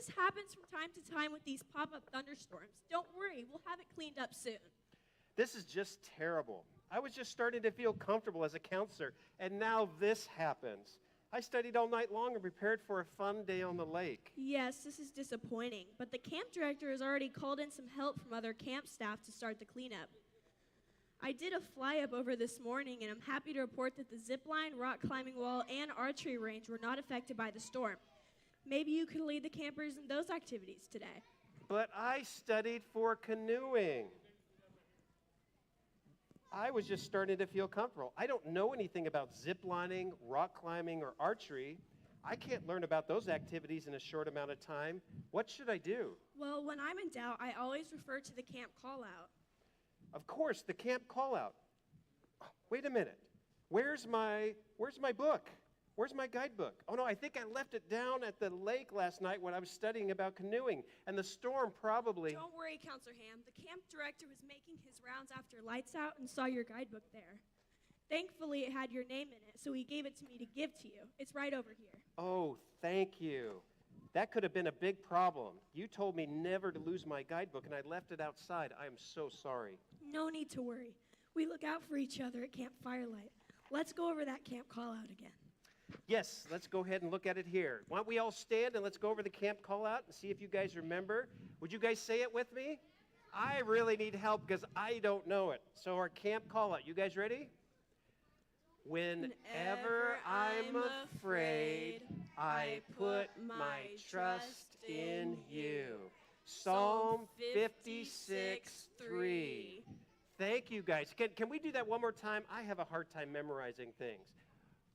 This happens from time to time with these pop-up thunderstorms. Don't worry, we'll have it cleaned up soon. This is just terrible. I was just starting to feel comfortable as a counselor, and now this happens. I studied all night long and prepared for a fun day on the lake. Yes, this is disappointing, but the camp director has already called in some help from other camp staff to start the cleanup. I did a fly-up over this morning, and I'm happy to report that the zip line, rock climbing wall, and archery range were not affected by the storm. Maybe you could lead the campers in those activities today. But I studied for canoeing. I was just starting to feel comfortable. I don't know anything about zip lining, rock climbing, or archery. I can't learn about those activities in a short amount of time. What should I do? Well, when I'm in doubt, I always refer to the camp call-out. Of course, the camp call-out. Wait a minute. Where's my book? Where's my guidebook? Oh no, I think I left it down at the lake last night when I was studying about canoeing, and the storm probably... Don't worry, Counselor Ham. The camp director was making his rounds after lights out and saw your guidebook there. Thankfully, it had your name in it, so he gave it to me to give to you. It's right over here. Oh, thank you. That could have been a big problem. You told me never to lose my guidebook, and I left it outside. I am so sorry. No need to worry. We look out for each other at Camp Firelight. Let's go over that camp call-out again. Yes, let's go ahead and look at it here. Why don't we all stand and let's go over the camp call-out and see if you guys remember. Would you guys say it with me? I really need help because I don't know it. So our camp call-out, you guys ready? Whenever I'm afraid, I put my trust in you. Psalm 56:3. Thank you, guys. Can we do that one more time? I have a hard time memorizing things.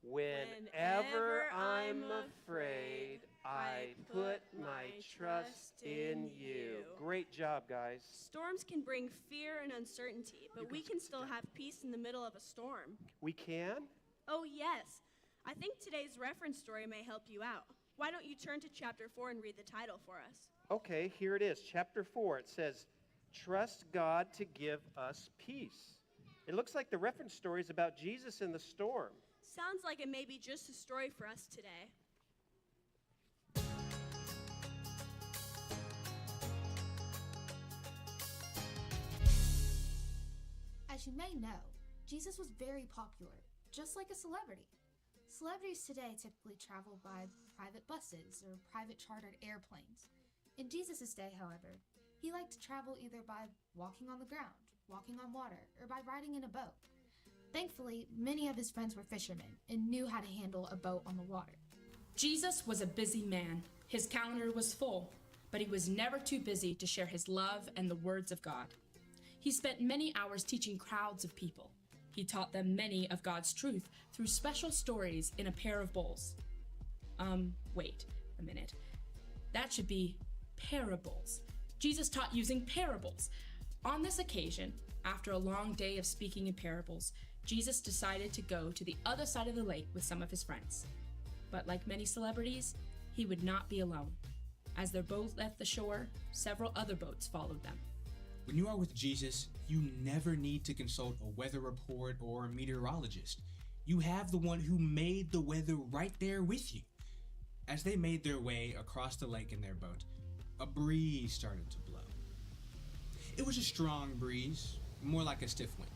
Whenever I'm afraid, I put my trust in you. Great job, guys. Storms can bring fear and uncertainty, but we can still have peace in the middle of a storm. We can? Oh, yes. I think today's reference story may help you out. Why don't you turn to chapter 4 and read the title for us? Okay, here it is. Chapter 4. It says, Trust God to give us peace. It looks like the reference story is about Jesus in the storm. Sounds like it may be just a story for us today. As you may know, Jesus was very popular, just like a celebrity. Celebrities today typically travel by private buses or private chartered airplanes. In Jesus' day, however, he liked to travel either by walking on the ground, walking on water, or by riding in a boat. Thankfully, many of his friends were fishermen and knew how to handle a boat on the water. Jesus was a busy man. His calendar was full, but he was never too busy to share his love and the words of God. He spent many hours teaching crowds of people. He taught them many of God's truth through special stories in a pair of bowls. Wait a minute. That should be parables. Jesus taught using parables. On this occasion, after a long day of speaking in parables, Jesus decided to go to the other side of the lake with some of his friends. But like many celebrities, he would not be alone. As their boat left the shore, several other boats followed them. When you are with Jesus, you never need to consult a weather report or a meteorologist. You have the one who made the weather right there with you. As they made their way across the lake in their boat, a breeze started to blow. It was a strong breeze, more like a stiff wind.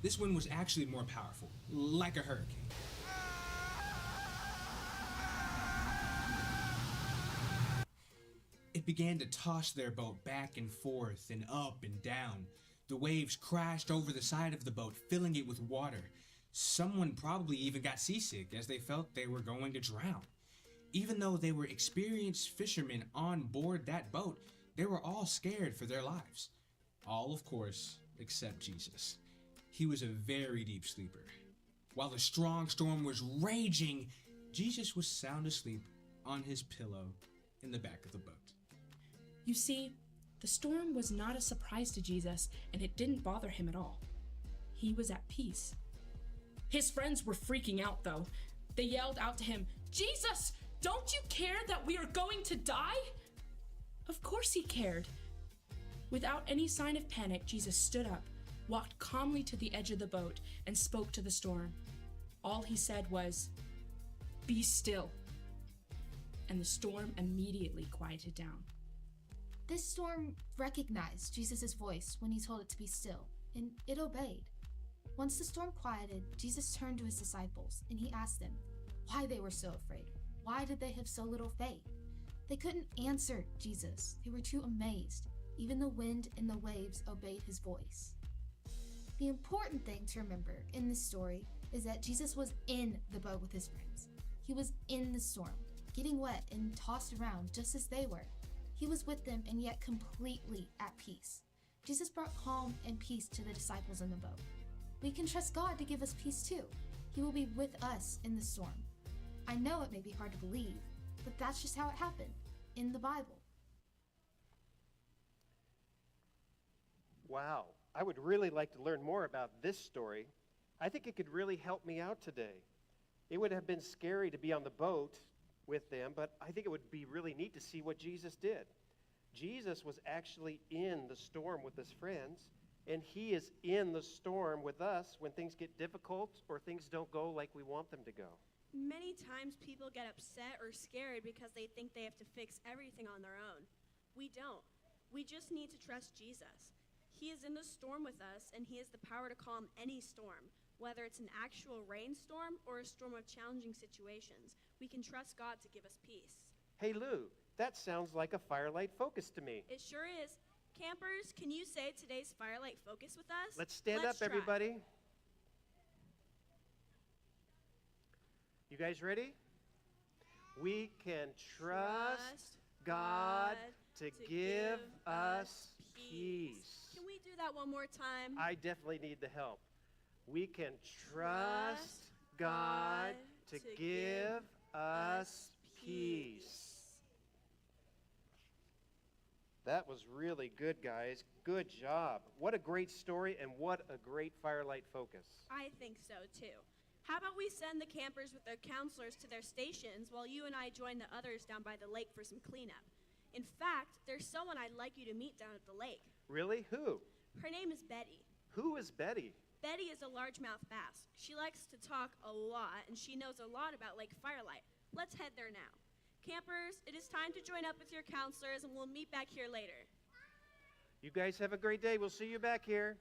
This wind was actually more powerful, like a hurricane. It began to toss their boat back and forth and up and down. The waves crashed over the side of the boat, filling it with water. Someone probably even got seasick as they felt they were going to drown. Even though they were experienced fishermen on board that boat, they were all scared for their lives. All, of course, except Jesus. He was a very deep sleeper. While the strong storm was raging, Jesus was sound asleep on his pillow in the back of the boat. You see, the storm was not a surprise to Jesus, and it didn't bother him at all. He was at peace. His friends were freaking out, though. They yelled out to him, "Jesus, don't you care that we are going to die?" Of course he cared. Without any sign of panic, Jesus stood up, walked calmly to the edge of the boat, and spoke to the storm. All he said was, "Be still." and the storm immediately quieted down. This storm recognized Jesus' voice when he told it to be still, and it obeyed. Once the storm quieted, Jesus turned to his disciples, and he asked them why they were so afraid. Why did they have so little faith? They couldn't answer Jesus. They were too amazed. Even the wind and the waves obeyed his voice. The important thing to remember in this story is that Jesus was in the boat with his friends. He was in the storm, getting wet and tossed around just as they were. He was with them and yet completely at peace. Jesus brought calm and peace to the disciples in the boat. We can trust God to give us peace too. He will be with us in the storm. I know it may be hard to believe, but that's just how it happened in the Bible. Wow, I would really like to learn more about this story. I think it could really help me out today. It would have been scary to be on the boat with them, but I think it would be really neat to see what Jesus did. Jesus was actually in the storm with his friends, and he is in the storm with us when things get difficult or things don't go like we want them to go. Many times people get upset or scared because they think they have to fix everything on their own. We don't. We just need to trust Jesus. He is in the storm with us, and he has the power to calm any storm, whether it's an actual rainstorm or a storm of challenging situations. We can trust God to give us peace. Hey, Lou, that sounds like a Firelight Focus to me. It sure is. Campers, can you say today's Firelight Focus with us? Let's stand up, try. everybody. You guys ready? We can trust God to give us peace. Can we do that one more time? I definitely need the help. We can trust God to give us peace. That was really good, guys. Good job. What a great story and what a great Firelight Focus. I think so, too. How about we send the campers with their counselors to their stations while you and I join the others down by the lake for some cleanup? In fact, there's someone I'd like you to meet down at the lake. Really? Who? Her name is Betty. Who is Betty? Betty is a largemouth bass. She likes to talk a lot, and she knows a lot about Lake Firelight. Let's head there now. Campers, it is time to join up with your counselors, and we'll meet back here later. You guys have a great day. We'll see you back here.